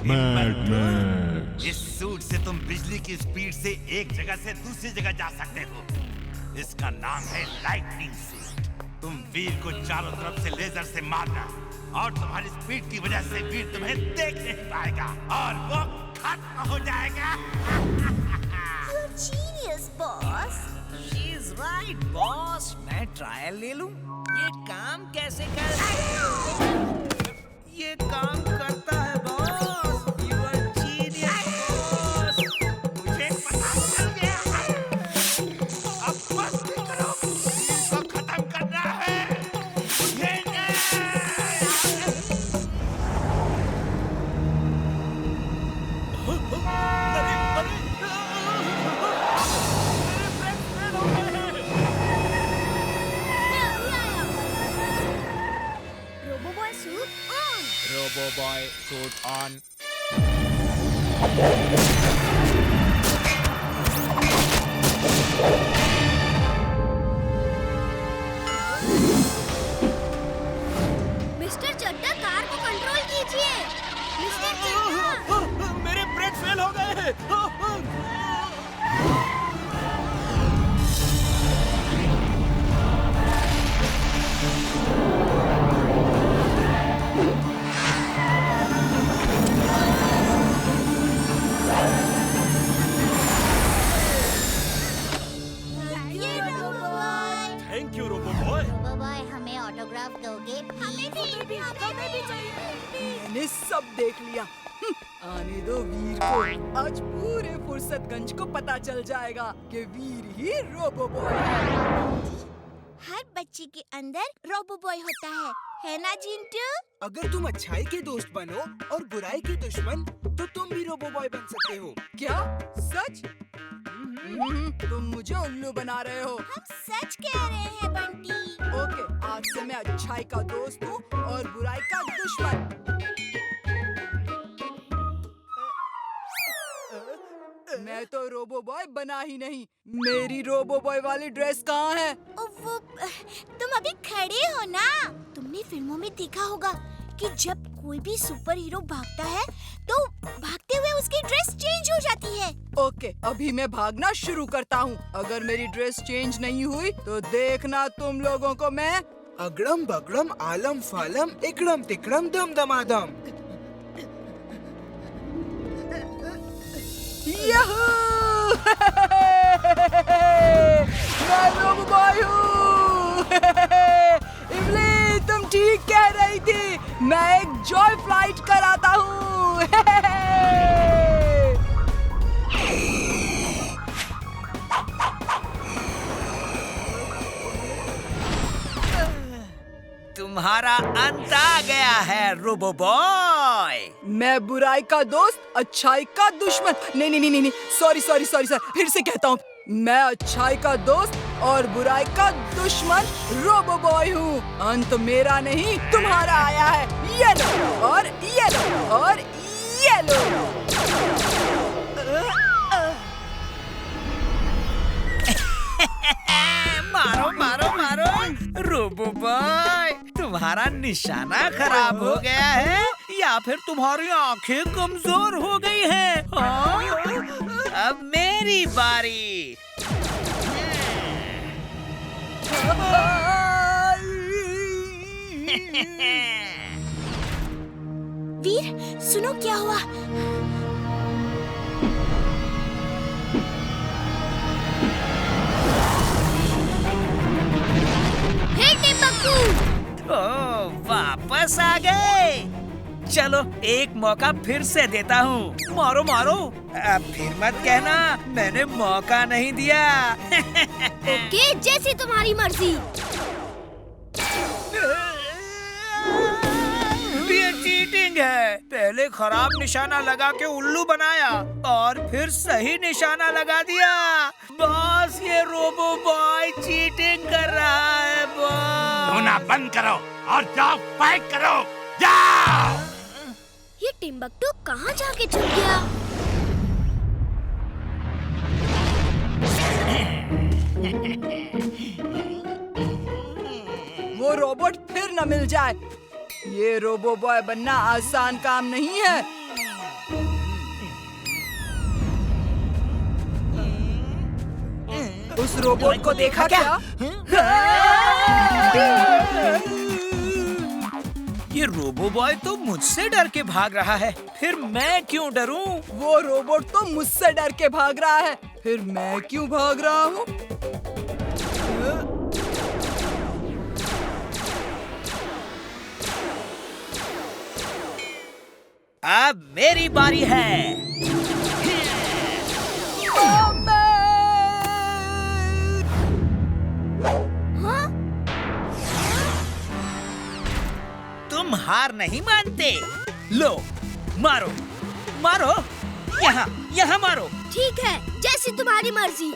Mad max. इस suit से तुम बिजली की स्पीड से एक जगह से दूसरी जगह जा सकते हो। इसका नाम है लाइटनिंग सूट। तुम वीर को चारों तरफ से लेजर से मारना और तुम्हारी स्पीड की वजह से वीर तुम्हें देख नहीं पाएगा और वो खत्म हो जाएगा। You're genius, boss. She's right, boss. मैं ट्रायल ले लूं? ये काम कैसे ये काम करता है boss. You are genius, boss. मुझे पता चल गया है। अब बस करो, इसको खत्म करना है। उठेंगे। Robo-boy suit on. Robo boy suit on. Mister Chadda, car को कंट्रोल कीजिए। मिस्टर चड्डा। मेरे ब्रेक फेल हो गए हैं। ये Robo-boy। Thank you robo boy. Robo-boy, हमें ऑटोग्राफ दोगे? हमें भी चाहिए। मैंने सब देख लिया। आने दो वीर को। आज पूरे फुर्सतगंज को पता चल जाएगा कि वीर ही रोबो बॉय है। हर बच्चे के अंदर रोबो-बॉय होता है ना जिंटू? अगर तुम अच्छाई के दोस्त बनो और बुराई के दुश्मन तो तुम भी रोबो बॉय बन सकते हो। क्या सच? तुम मुझे उल्लू बना रहे हो। हम सच कह रहे हैं बंटी। ओके, आज से मैं अच्छाई का दोस्त हूँ और बुराई का दुश्मन। मैं तो रोबो बॉय बना ही नहीं। मेरी रोबो बॉय वाली ड्रेस कहाँ है? वो तुम अभी खड़े हो ना? तुमने फिल्मों में देखा होगा कि जब कोई भी सुपर हीरो भागता है तो भागते हुए उसकी ड्रेस चेंज हो जाती है। ओके, अभी मैं भागना शुरू करता हूँ। अगर मेरी ड्रेस चेंज नहीं हुई तो देखना तुम लोगों को मैं। अगड़म बगड़म आलम फालम इकड़म तिकड़म दम दमादम। याहू! मैं रोबो बॉय हूँ। इमली, तुम ठीक कह रही थी। मैं एक जॉय फ्लाइट कराता हूँ। तुम्हारा अंत आ गया है रोबो बॉय। मैं बुराई का दोस्त, अच्छाई का दुश्मन। नहीं, सॉरी सर, फिर से कहता हूँ। मैं अच्छाई का दोस्त और बुराई का दुश्मन रोबो बॉय हूँ। अंत मेरा नहीं तुम्हारा आया है। ये लो और ये लो और ये लो। मारो मारो मारो रोबो बॉय। तुम्हारा निशाना खराब हो गया है या फिर तुम्हारी आंखें कमजोर हो गई हैं? हाँ? अब मेरी बारी। वीर, सुनो क्या हुआ? हे टिम्बकटू! ओ, वापस आ गए। चलो एक मौका फिर से देता हूँ। मारो मारो। अब फिर मत कहना मैंने मौका नहीं दिया। ओके, जैसी तुम्हारी मर्जी। ये चीटिंग है। पहले खराब निशाना लगा के उल्लू बनाया और फिर सही निशाना लगा दिया। बॉस, ये रोबो बॉय चीटिंग कर रहा है बॉस। रोना बंद करो और जाओ फाइट करो। जाओ। ये टिम्बकटू कहाँ जाके छुप गया? वो रोबोट फिर न मिल जाए। ये रोबो बॉय बनना आसान काम नहीं है। उस रोबोट को देखा क्या? ये रोबो बॉय तो मुझसे डर के भाग रहा है, फिर मैं क्यों डरूं? वो रोबोट तो मुझसे डर के भाग रहा है, फिर मैं क्यों भाग रहा हूँ? अब मेरी बारी है। तुम हार नहीं मानते? लो, मारो, मारो, यहाँ, यहाँ मारो। ठीक है, जैसी तुम्हारी मर्जी।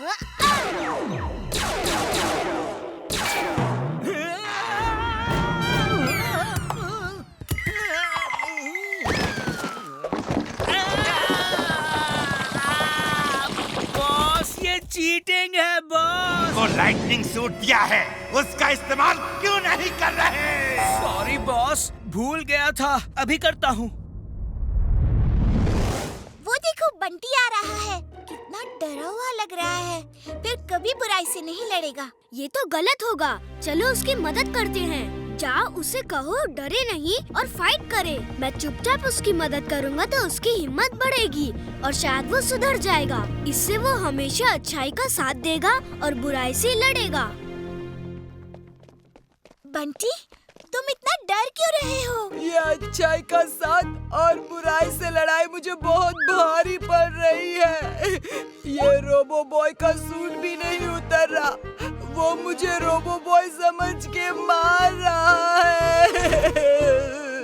बॉस, ये चीटिंग है बॉस। वो लाइटनिंग सूट दिया है, उसका इस्तेमाल क्यों नहीं कर रहे? सॉरी बॉस, भूल गया था, अभी करता हूँ। वो देखो, बंटी आ रहा है। कितना डरा हुआ लग रहा है। फिर कभी बुराई से नहीं लड़ेगा। ये तो गलत होगा। चलो उसकी मदद करते हैं। जाओ उसे कहो डरे नहीं और फाइट करे। मैं चुपचाप उसकी मदद करूँगा तो उसकी हिम्मत बढ़ेगी और शायद वो सुधर जाएगा। इससे वो हमेशा अच्छाई का साथ देगा और बुराई से लड़ेगा। बंटी, तुम इतना डर क्यों रहे हो? ये अच्छाई का साथ और बुराई से लड़ाई मुझे बहुत भारी पड़ रही है। ये रोबो बॉय का सूट भी नहीं उतर रहा। वो मुझे रोबो बॉय समझ के मार रहा है।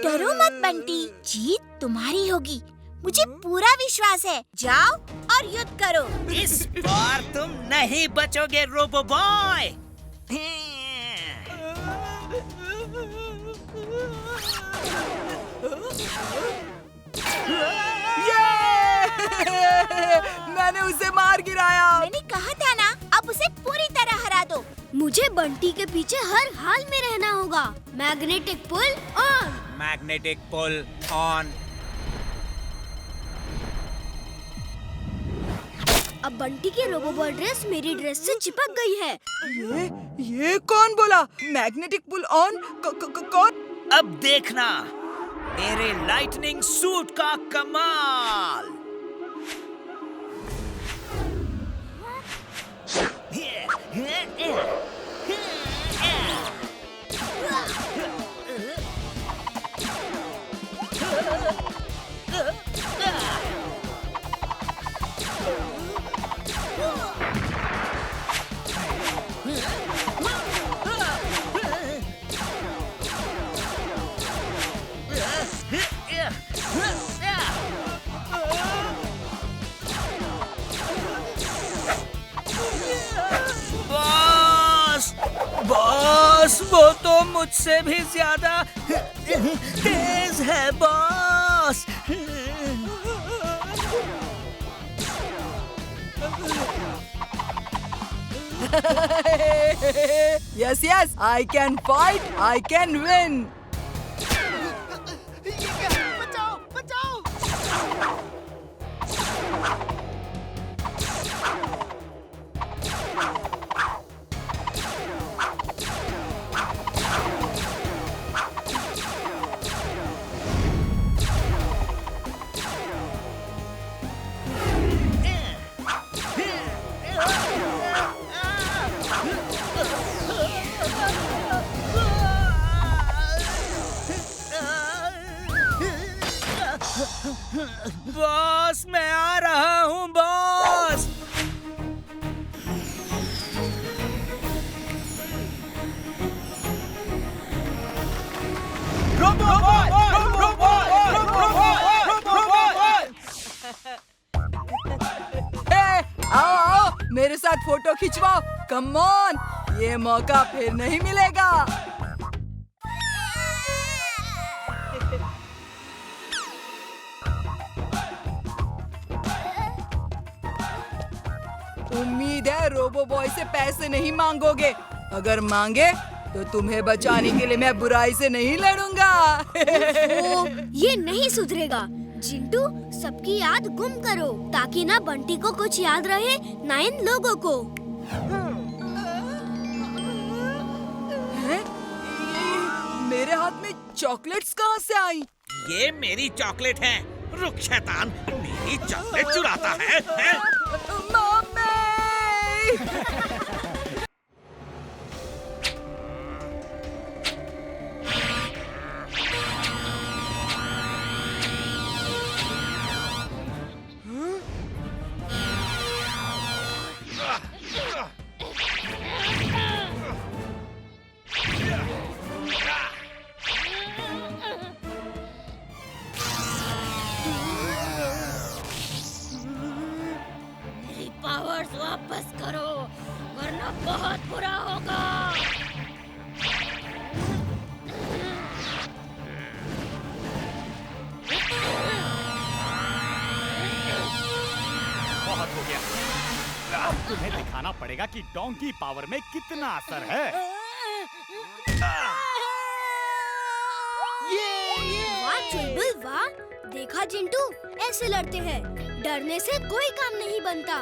डरो मत बंटी, जीत तुम्हारी होगी। मुझे पूरा विश्वास है। जाओ और युद्ध करो। इस बार तुम नहीं बचोगे रोबो बॉय। मैंने उसे मार गिराया। मैंने कहा था ना, अब उसे पूरी तरह हरा दो। मुझे बंटी के पीछे हर हाल में रहना होगा। Magnetic pull on. Magnetic pull on. अब बंटी की रोबोबॉय ड्रेस मेरी ड्रेस से चिपक गई है। ये कौन बोला? Magnetic pull on? कौन? अब देखना मेरे लाइटनिंग सूट का कमाल। बॉस, वो तो मुझसे भी ज्यादा तेज है boss. Yes, yes, I can fight, I can win. बचाओ, बचाओ। बॉस, मैं आ रहा हूँ boss. Robo boy, robo boy, robo boy, robo boy. आओ आओ, मेरे साथ फोटो खिंचवाओ। कम ऑन, ये मौका फिर नहीं मिलेगा। उम्मीद है रोबो बॉय से पैसे नहीं मांगोगे। अगर मांगे तो तुम्हें बचाने के लिए मैं बुराई से नहीं लड़ूंगा। ओ, ये नहीं सुधरेगा। चिंटू, सबकी याद गुम करो ताकि ना बंटी को कुछ याद रहे ना इन लोगों को। तेरे हाथ में चॉकलेट्स कहाँ से आई? ये मेरी चॉकलेट है। रुक शैतान, मेरी चॉकलेट चुराता है? मम्मी! मेरी पावर्स वापस करो वरना बहुत बुरा होगा। बहुत हो गया। अब तुम्हें दिखाना पड़ेगा कि डोंकी पावर में कितना असर है। वाह चुलबुल वाह, देखा चिंटू, ऐसे लड़ते हैं। डरने से कोई काम नहीं बनता।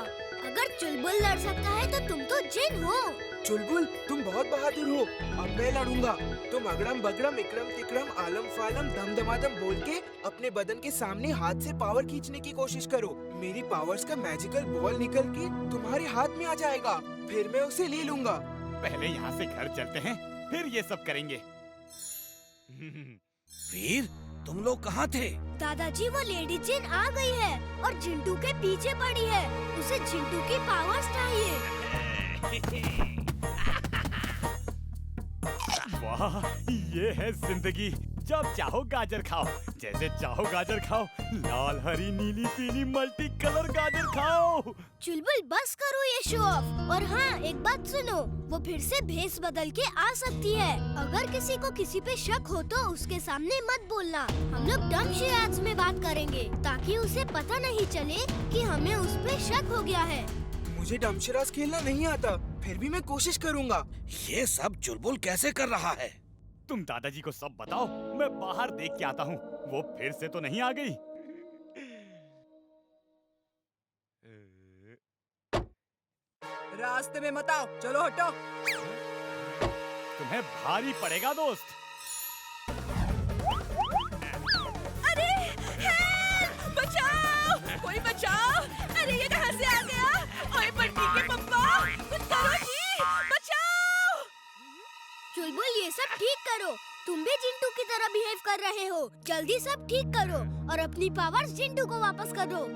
अगर चुलबुल लड़ सकता है तो तुम तो जिन हो। चुलबुल, तुम बहुत बहादुर हो। अब मैं लड़ूंगा। तुम अगड़म बगड़म इकड़म तिकड़म आलम फालम धमधमाधम बोल के अपने बदन के सामने हाथ से पावर खींचने की कोशिश करो। मेरी पावर्स का मैजिकल बॉल निकल के तुम्हारे हाथ में आ जाएगा, फिर मैं उसे ले लूंगा। पहले यहाँ से घर चलते हैं, फिर ये सब करेंगे। वीर, तुम लोग कहाँ थे? दादाजी, वो लेडी जिन आ गई है और चिंटू के पीछे पड़ी है। उसे चिंटू की पावर्स चाहिए। वाह, ये है जिंदगी। जब चाहो गाजर खाओ, जैसे चाहो गाजर खाओ। लाल हरी नीली पीली मल्टी कलर गाजर खाओ। चुलबुल बस करो ये शो ऑफ। और हाँ, एक बात सुनो, वो फिर से भेस बदल के आ सकती है। अगर किसी को किसी पे शक हो तो उसके सामने मत बोलना। हम लोग डम शिराज में बात करेंगे ताकि उसे पता नहीं चले कि हमें उस पे शक हो गया है। मुझे डमशराज खेलना नहीं आता, फिर भी मैं कोशिश करूंगा। ये सब चुलबुल कैसे कर रहा है? तुम दादाजी को सब बताओ, मैं बाहर देख के आता हूँ। वो फिर से तो नहीं आ गई? रास्ते में मत आओ, चलो हटो। तुम्हें भारी पड़ेगा दोस्त। अरे हेल्प! बचाओ! कोई बचाओ! अरे ये कहाँ से आ गया? ओए बंटी के पप्पा, कुछ करो जी! बचाओ! चुलबुल, ये सब ठीक करो। तुम भी चिंटू की तरह बिहेव कर रहे हो। जल्दी सब ठीक करो और अपनी पावर्स चिंटू को वापस कर दो।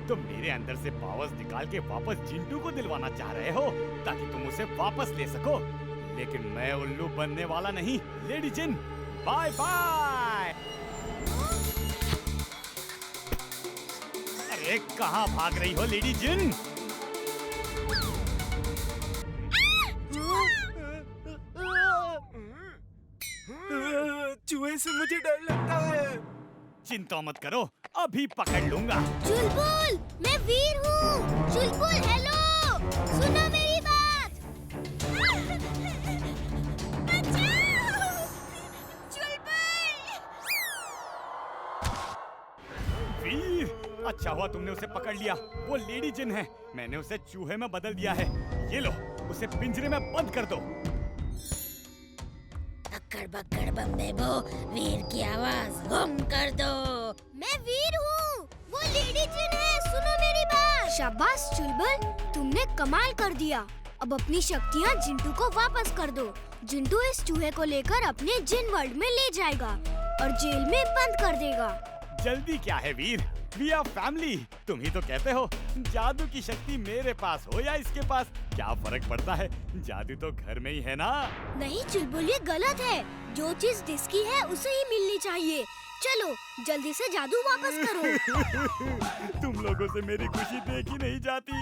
तुम मेरे अंदर से पावर्स निकाल के वापस चिंटू को दिलवाना चाह रहे हो ताकि तुम उसे वापस ले सको। लेकिन मैं उल्लू बनने वाला नहीं, लेडी जिन। Bye bye. अरे कहाँ भाग रही हो लेडी जिन? चूहे से मुझे डर लगता है। चिंता मत करो, अभी पकड़ लूंगा। चुलबुल, मैं वीर हूँ। चुलबुल हेलो, सुनो मेरी बात। बचाओ! चुलबुल! वीर, अच्छा हुआ तुमने उसे पकड़ लिया। वो लेडी जिन है, मैंने उसे चूहे में बदल दिया है। ये लो, उसे पिंजरे में बंद कर दो। अक्कड़ बक्कड़ बम्बे बो, वीर की आवाज गुम कर दो। मैं वीर हूँ, वो लेडी जिन है, सुनो मेरी बात। शाबाश चुलबुल, तुमने कमाल कर दिया। अब अपनी शक्तियाँ जिंटू को वापस कर दो। जिंटू इस चूहे को लेकर अपने जिन वर्ल्ड में ले जाएगा और जेल में बंद कर देगा। जल्दी क्या है वीर, वी आर फैमिली। तुम ही तो कहते हो जादू की शक्ति मेरे पास हो या इसके पास, क्या फर्क पड़ता है? जादू तो घर में ही है ना। नहीं चुलबुल, ये गलत है। जो चीज जिसकी है उसे ही मिलनी चाहिए। चलो जल्दी से जादू वापस करो। तुम लोगों से मेरी खुशी देखी नहीं जाती।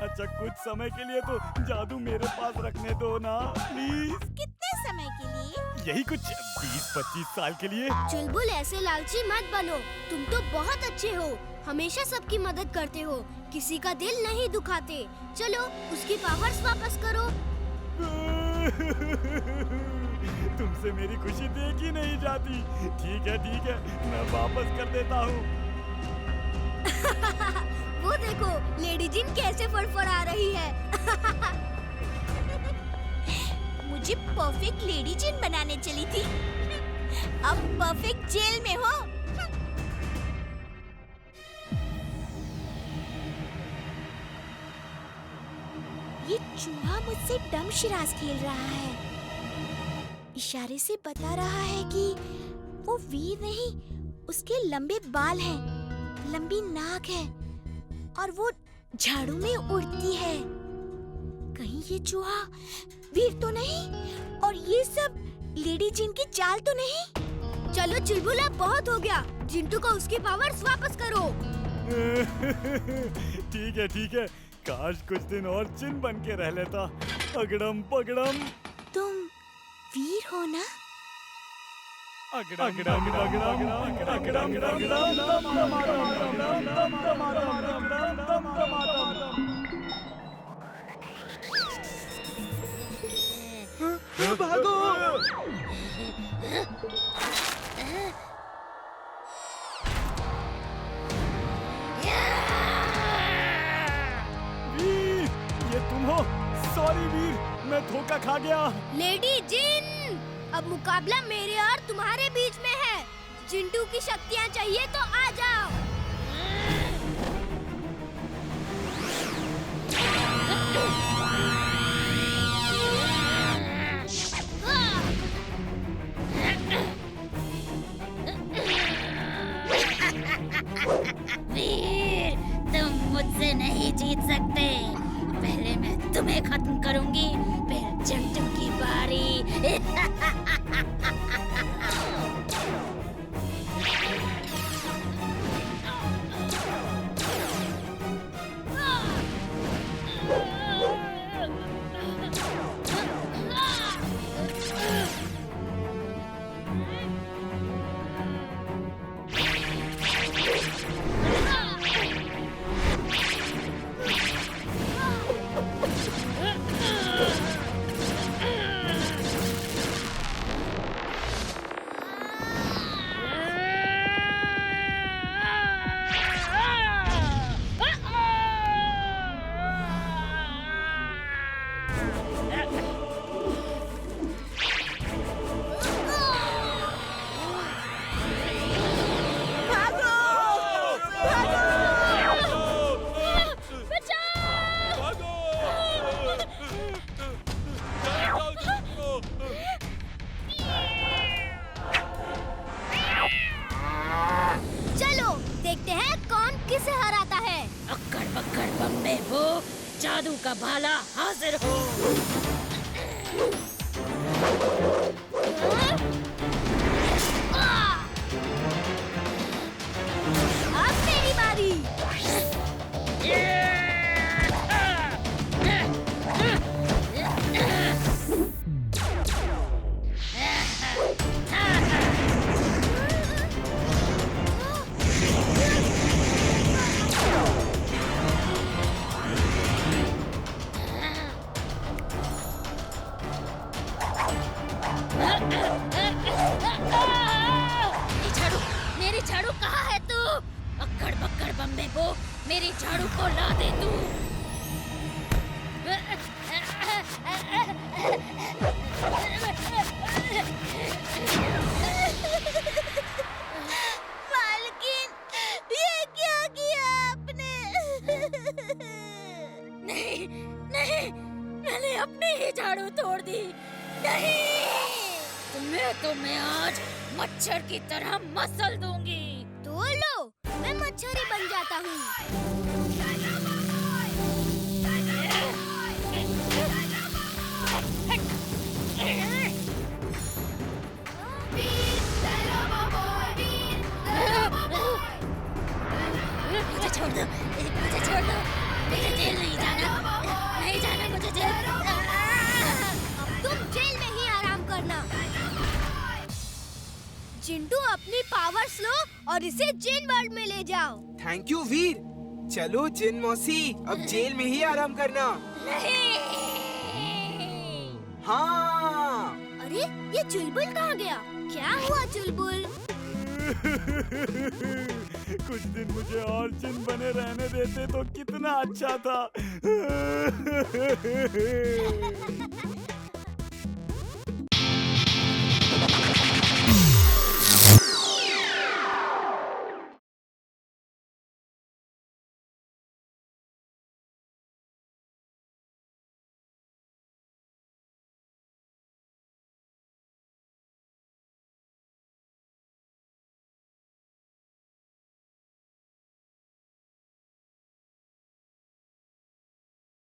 अच्छा कुछ समय के लिए तो जादू मेरे पास रखने दो ना प्लीज। कितने समय के लिए? यही कुछ 20-25 साल के लिए। चुलबुल, ऐसे लालची मत बनो। तुम तो बहुत अच्छे हो, हमेशा सबकी मदद करते हो, किसी का दिल नहीं दुखाते। चलो उसकी पावर्स वापस करो। तुमसे मेरी खुशी देखी नहीं जाती। ठीक है, मैं वापस कर देता हूँ। वो देखो लेडी जिन कैसे फड़फड़ा रही है। मुझे परफेक्ट लेडी जिन बनाने चली थी, अब परफेक्ट जेल में हो। ये चूहा मुझसे डम शराज खेल रहा है। इशारे से बता रहा है कि वो वीर नहीं, उसके लंबे बाल हैं, लंबी नाक है और वो झाड़ू में उड़ती है। कहीं ये चूहा वीर तो नहीं और ये सब लेडी जिन की चाल तो नहीं? चलो चुलबुला, बहुत हो गया। जिंटू को उसकी पावर्स वापस करो। ठीक है। काश कुछ दिन और जिन बन के रह लेता। अगड़म पगड़म। तुम वीर हो ना? भागो। वीर, ये तुम हो? सॉरी वीर, मैं धोखा खा गया। लेडी जिन, अब मुकाबला मेरे और तुम्हारे बीच में है। जिंटू की शक्तियाँ चाहिए तो आ जाओ। वीर, तुम मुझसे नहीं जीत सकते। पहले मैं तुम्हें खत्म करूंगी, फिर जिंटू की बारी। जादू का भाला हाजिर हो। अब मेरी बारी। मेरी झाड़ू कहाँ है तू? अक्कड़ बक्कड़ बम्बे को मेरी झाड़ू को ला दे तू। मालकिन, ये क्या किया आपने? नहीं नहीं, मैंने अपनी ही झाड़ू तोड़ दी। नहीं, तुम्हें आज मच्छर की तरह मसल दूंगी। तो लो, मैं मच्छर ही बन जाता हूँ। मुझे छोड़ दो, मुझे छोड़ दो। मुझे जेल नहीं जाना, नहीं जाना मुझे जेल। अब तुम जेल में ही आराम करना। जिंटू, अपनी पावर्स लो और इसे जिन वर्ल्ड में ले जाओ। थैंक यू वीर। चलो जिन मौसी, अब जेल में ही आराम करना। नहीं। हाँ। अरे, ये चुलबुल कहाँ गया? क्या हुआ चुलबुल? कुछ दिन मुझे और जिन बने रहने देते तो कितना अच्छा था।